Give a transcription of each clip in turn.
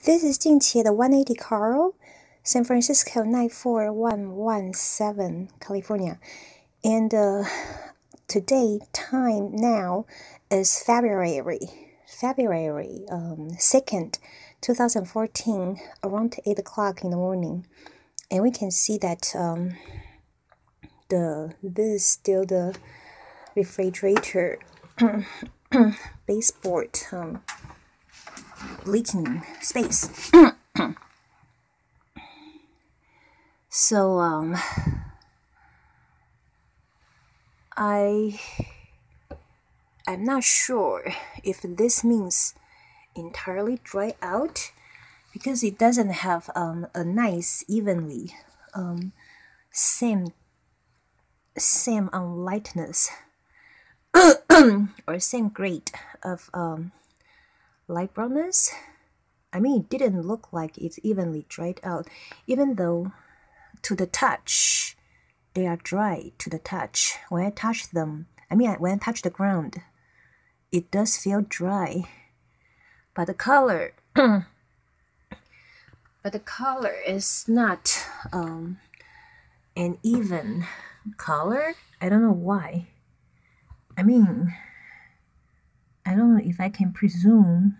This is 近期的180 Carl, San Francisco 94117, California. And today time now is February 2nd, 2014, around 8 o'clock in the morning. And we can see that this is still the refrigerator baseboard leaking space. So I'm not sure if this means entirely dry out, because it doesn't have a nice evenly same lightness or same grade of light brownness. I mean, it didn't look like it's evenly dried out, even though to the touch they are dry to the touch. When I touch them, when I touch the ground, it does feel dry, but the color is not an even color. I don't know why. I don't know if I can presume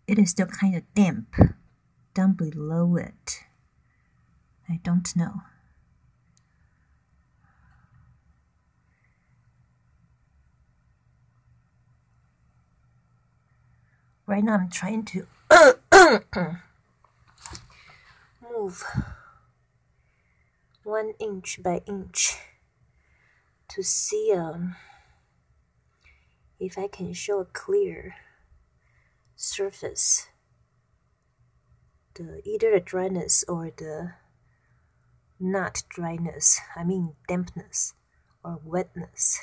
it is still kind of damp down below it. I don't know. Right now I'm trying to move 1 inch by inch to see if I can show a clear surface, either the dryness or the not dryness, dampness or wetness.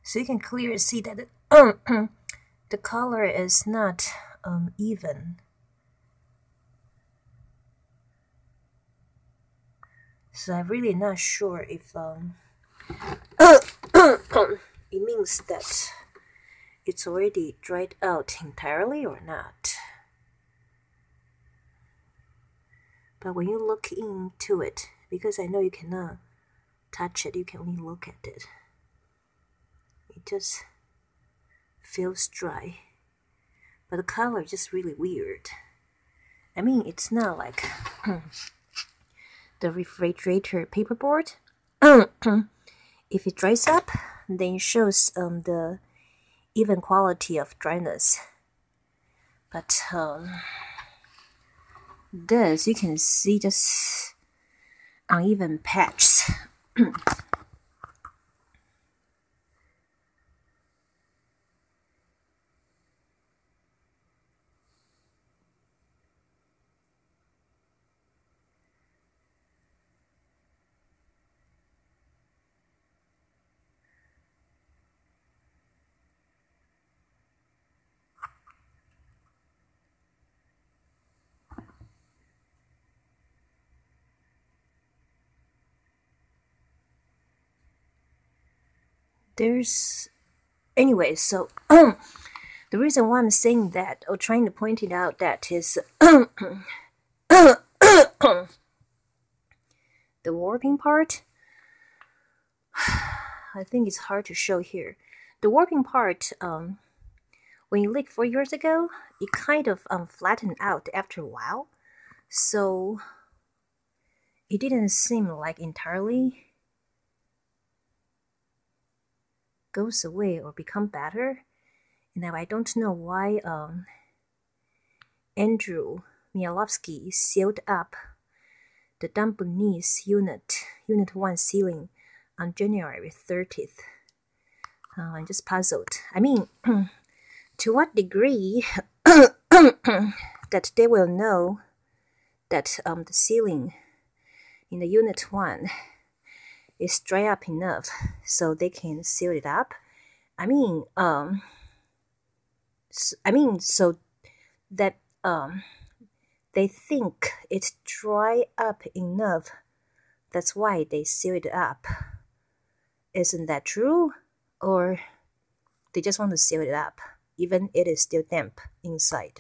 So you can clearly see that the color is not even. So I'm really not sure if it means that it's already dried out entirely or not. But when you look into it, because I know you cannot touch it, you can only look at it. It just feels dry, but the color is just really weird. It's not like the refrigerator paperboard. If it dries up, then it shows the even quality of dryness. But this, you can see just uneven patches. Anyway, so the reason why I'm saying that, or trying to point it out, that is the warping part. I think it's hard to show here. The warping part, when you leaked 4 years ago, it kind of flattened out after a while, so it didn't seem like entirely goes away or become better. Now I don't know why Andrew Mihailovsky sealed up the down beneath unit 1 ceiling on January 30th. I'm just puzzled. To what degree that they will know that the ceiling in the unit 1 is dry up enough so they can seal it up. So that they think it's dry up enough. That's why they seal it up. Isn't that true? Or they just want to seal it up, even it is still damp inside?